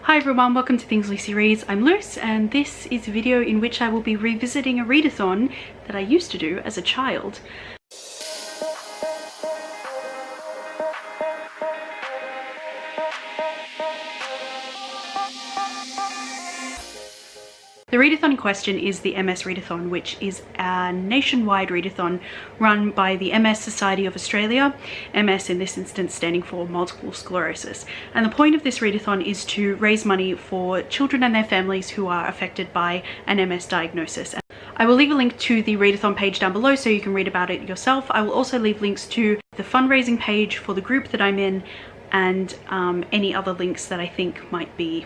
Hi everyone, welcome to Things Lucy Reads. I'm Luce and this is a video in which I will be revisiting a readathon that I used to do as a child. The readathon in question is the MS Readathon, which is a nationwide readathon run by the MS Society of Australia, MS in this instance standing for multiple sclerosis. And the point of this readathon is to raise money for children and their families who are affected by an MS diagnosis. I will leave a link to the readathon page down below so you can read about it yourself. I will also leave links to the fundraising page for the group that I'm in and any other links that I think might be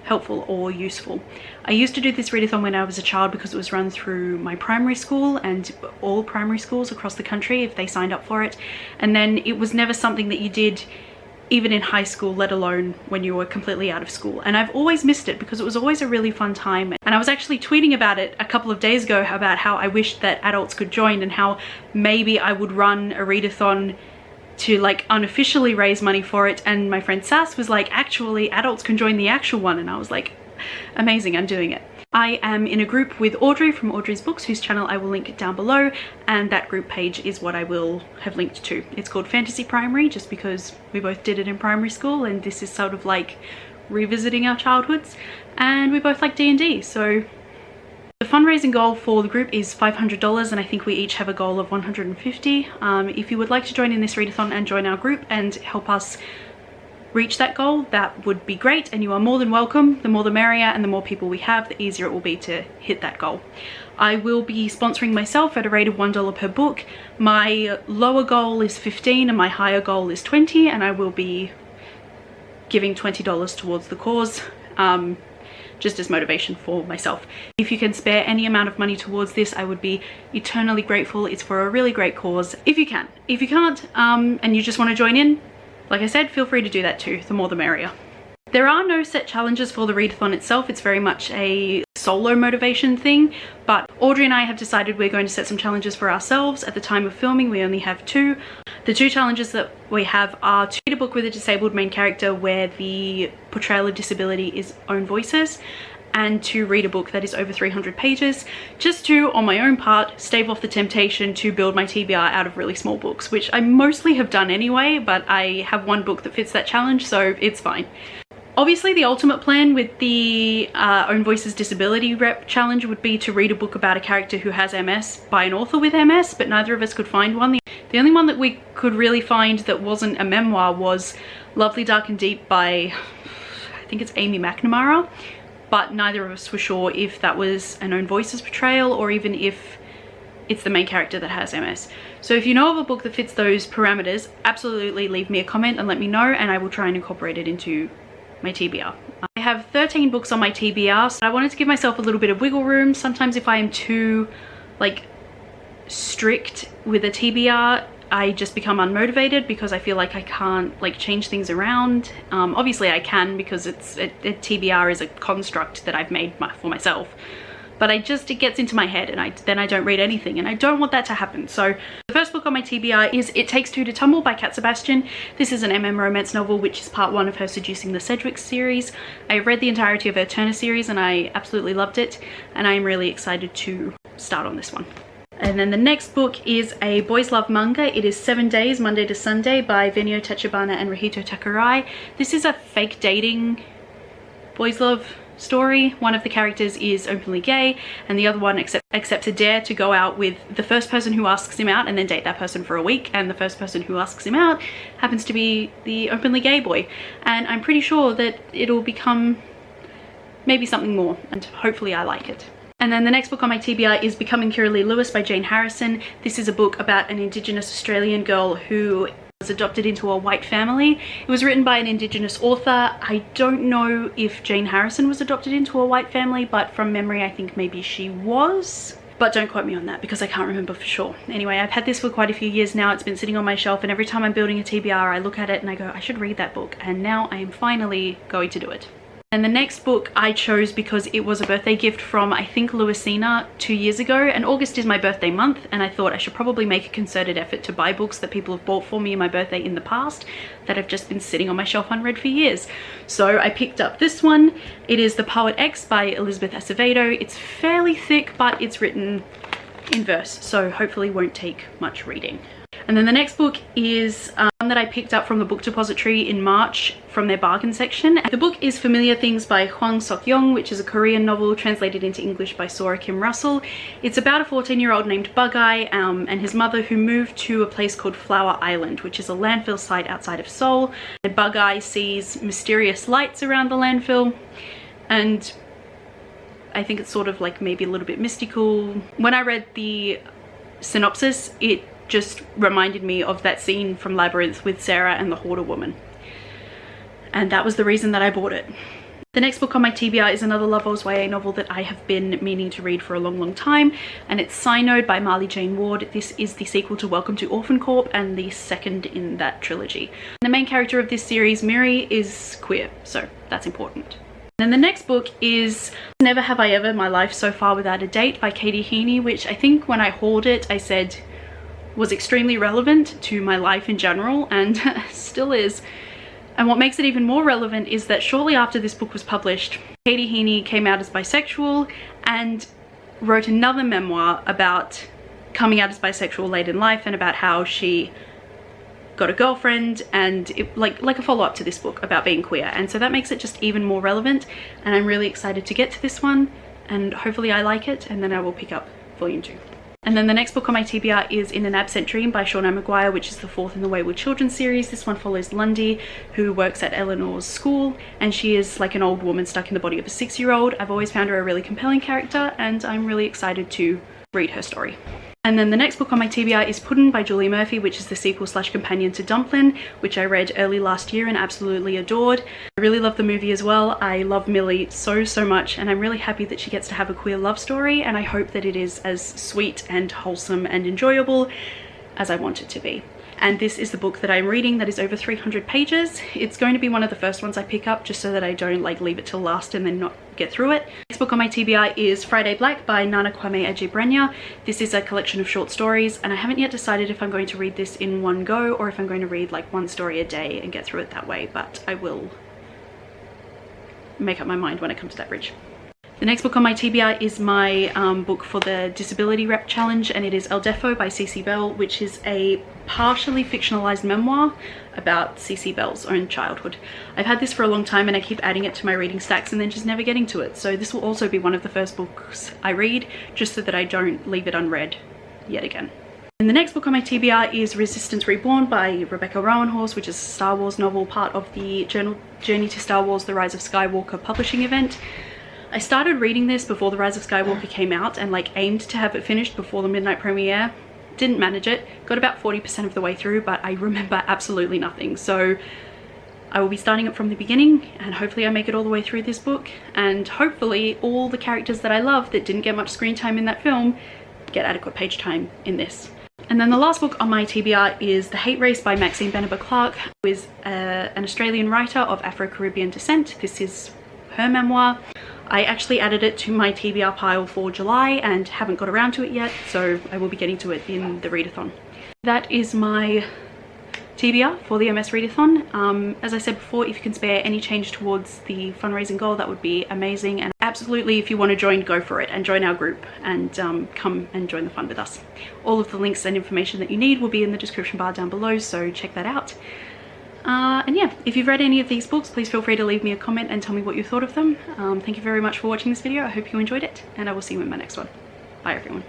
helpful or useful. I used to do this readathon when I was a child because it was run through my primary school and all primary schools across the country if they signed up for it, and then it was never something that you did even in high school, let alone when you were completely out of school. And I've always missed it because it was always a really fun time, and I was actually tweeting about it a couple of days ago about how I wished that adults could join and how maybe I would run a readathon to like unofficially raise money for it. And my friend Sass was like, actually adults can join the actual one, and I was like, amazing, I'm doing it. I am in a group with Audrey from Audrey's Books, whose channel I will link down below, and that group page is what I will have linked to. It's called Fantasy Primary just because we both did it in primary school and this is sort of like revisiting our childhoods, and we both like D&D, so the fundraising goal for the group is $500 and I think we each have a goal of $150. If you would like to join in this readathon and join our group and help us reach that goal, that would be great, and you are more than welcome. The more the merrier, and the more people we have, the easier it will be to hit that goal. I will be sponsoring myself at a rate of $1 per book. My lower goal is $15 and my higher goal is $20, and I will be giving $20 towards the cause. Just as motivation for myself. If you can spare any amount of money towards this, I would be eternally grateful. It's for a really great cause if you can. If you can't and you just want to join in, like I said, feel free to do that too. The more the merrier. There are no set challenges for the readathon itself. It's very much a solo motivation thing, but Audrey and I have decided we're going to set some challenges for ourselves. At the time of filming, we only have two. The two challenges that we have are to read a book with a disabled main character where the portrayal of disability is own voices, and to read a book that is over 300 pages, just to, on my own part, stave off the temptation to build my TBR out of really small books, which I mostly have done anyway, but I have one book that fits that challenge, so it's fine. Obviously, the ultimate plan with the Own Voices Disability Rep challenge would be to read a book about a character who has MS by an author with MS, but neither of us could find one. The only one that we could really find that wasn't a memoir was Lovely, Dark and Deep by, I think it's Amy McNamara, but neither of us were sure if that was an Own Voices portrayal or even if it's the main character that has MS. So if you know of a book that fits those parameters, absolutely leave me a comment and let me know, and I will try and incorporate it into my TBR. I have 13 books on my TBR, so I wanted to give myself a little bit of wiggle room. Sometimes if I am too like strict with a TBR, I just become unmotivated because I feel like I can't like change things around. Obviously I can because a TBR is a construct that I've made for myself, but it gets into my head and then I don't read anything, and I don't want that to happen. So the first book on my TBR is It Takes Two to Tumble by Cat Sebastian. This is an MM romance novel which is part one of her Seducing the Sedgwick series. I read the entirety of her Turner series and I absolutely loved it, and I am really excited to start on this one. And then the next book is a boys love manga. It is 7 Days, Monday to Sunday by Venio Tachibana and Rahito Takurai. This is a fake dating boys love story. One of the characters is openly gay and the other one accepts a dare to go out with the first person who asks him out and then date that person for a week, and the first person who asks him out happens to be the openly gay boy, and I'm pretty sure that it'll become maybe something more, and hopefully I like it. And then the next book on my TBR is Becoming Kira Lee Lewis by Jane Harrison. This is a book about an Indigenous Australian girl who was adopted into a white family. It was written by an Indigenous author. I don't know if Jane Harrison was adopted into a white family, but from memory I think maybe she was. But don't quote me on that because I can't remember for sure. Anyway, I've had this for quite a few years now. It's been sitting on my shelf, and every time I'm building a TBR I look at it and I go, I should read that book, and now I am finally going to do it. And the next book I chose because it was a birthday gift from, I think, Louisina 2 years ago, and August is my birthday month, and I thought I should probably make a concerted effort to buy books that people have bought for me on my birthday in the past that have just been sitting on my shelf unread for years. So I picked up this one. It is The Poet X by Elizabeth Acevedo. It's fairly thick, but it's written in verse, so hopefully won't take much reading. And then the next book is one that I picked up from the book depository in March from their bargain section. The book is Familiar Things by Hwang Sok-yong, which is a Korean novel translated into English by Sora Kim Russell. It's about a 14-year-old named Bug-eye and his mother who moved to a place called Flower Island, which is a landfill site outside of Seoul. And Bug-eye sees mysterious lights around the landfill, and I think it's sort of like maybe a little bit mystical. When I read the synopsis, it just reminded me of that scene from Labyrinth with Sarah and the Hoarder woman, and that was the reason that I bought it. The next book on my TBR is another Love Oz YA novel that I have been meaning to read for a long time, and it's Synode by Marley Jane Ward. This is the sequel to Welcome to Orphan Corp and the second in that trilogy. The main character of this series, Miri, is queer, so that's important. And the next book is Never Have I Ever My Life So Far Without a Date by Katie Heaney, which I think when I hauled it I said was extremely relevant to my life in general, and still is. And what makes it even more relevant is that shortly after this book was published, Katie Heaney came out as bisexual and wrote another memoir about coming out as bisexual late in life and about how she got a girlfriend, and it, like a follow-up to this book about being queer. And so that makes it just even more relevant, and I'm really excited to get to this one, and hopefully I like it, and then I will pick up volume 2. And then the next book on my TBR is In an Absent Dream by Shauna Maguire, which is the fourth in the Wayward Children series. This one follows Lundy, who works at Eleanor's school, and she is like an old woman stuck in the body of a 6-year-old. I've always found her a really compelling character, and I'm really excited to read her story. And then the next book on my TBR is Puddin' by Julie Murphy, which is the sequel / companion to Dumplin', which I read early last year and absolutely adored. I really love the movie as well. I love Millie so much, and I'm really happy that she gets to have a queer love story, and I hope that it is as sweet and wholesome and enjoyable as I want it to be. And this is the book that I'm reading that is over 300 pages. It's going to be one of the first ones I pick up just so that I don't like leave it till last and then not get through it. Next book on my TBR is Friday Black by Nana Kwame Adjebrenya. This is a collection of short stories, and I haven't yet decided if I'm going to read this in one go or if I'm going to read like one story a day and get through it that way, but I will make up my mind when I come to that bridge. The next book on my TBR is my book for the Disability Rep Challenge, and it is El Defo by Cece Bell, which is a partially fictionalized memoir about Cece Bell's own childhood. I've had this for a long time and I keep adding it to my reading stacks and then just never getting to it. So this will also be one of the first books I read, just so that I don't leave it unread yet again. And the next book on my TBR is Resistance Reborn by Rebecca Rowanhorse, which is a Star Wars novel, part of the Journey to Star Wars The Rise of Skywalker publishing event. I started reading this before The Rise of Skywalker came out and like aimed to have it finished before the midnight premiere. Didn't manage it, got about 40% of the way through, but I remember absolutely nothing. So I will be starting it from the beginning, and hopefully I make it all the way through this book, and hopefully all the characters that I love that didn't get much screen time in that film get adequate page time in this. And then the last book on my TBR is The Hate Race by Maxine Beneba Clark, who is an Australian writer of Afro-Caribbean descent. This is her memoir. I actually added it to my TBR pile for July and haven't got around to it yet, so I will be getting to it in the readathon. That is my TBR for the MS Readathon. As I said before, if you can spare any change towards the fundraising goal, that would be amazing, and absolutely if you want to join, go for it and join our group and come and join the fun with us. All of the links and information that you need will be in the description bar down below, so check that out. And yeah, if you've read any of these books, please feel free to leave me a comment and tell me what you thought of them. Thank you very much for watching this video. I hope you enjoyed it, and I will see you in my next one. Bye everyone.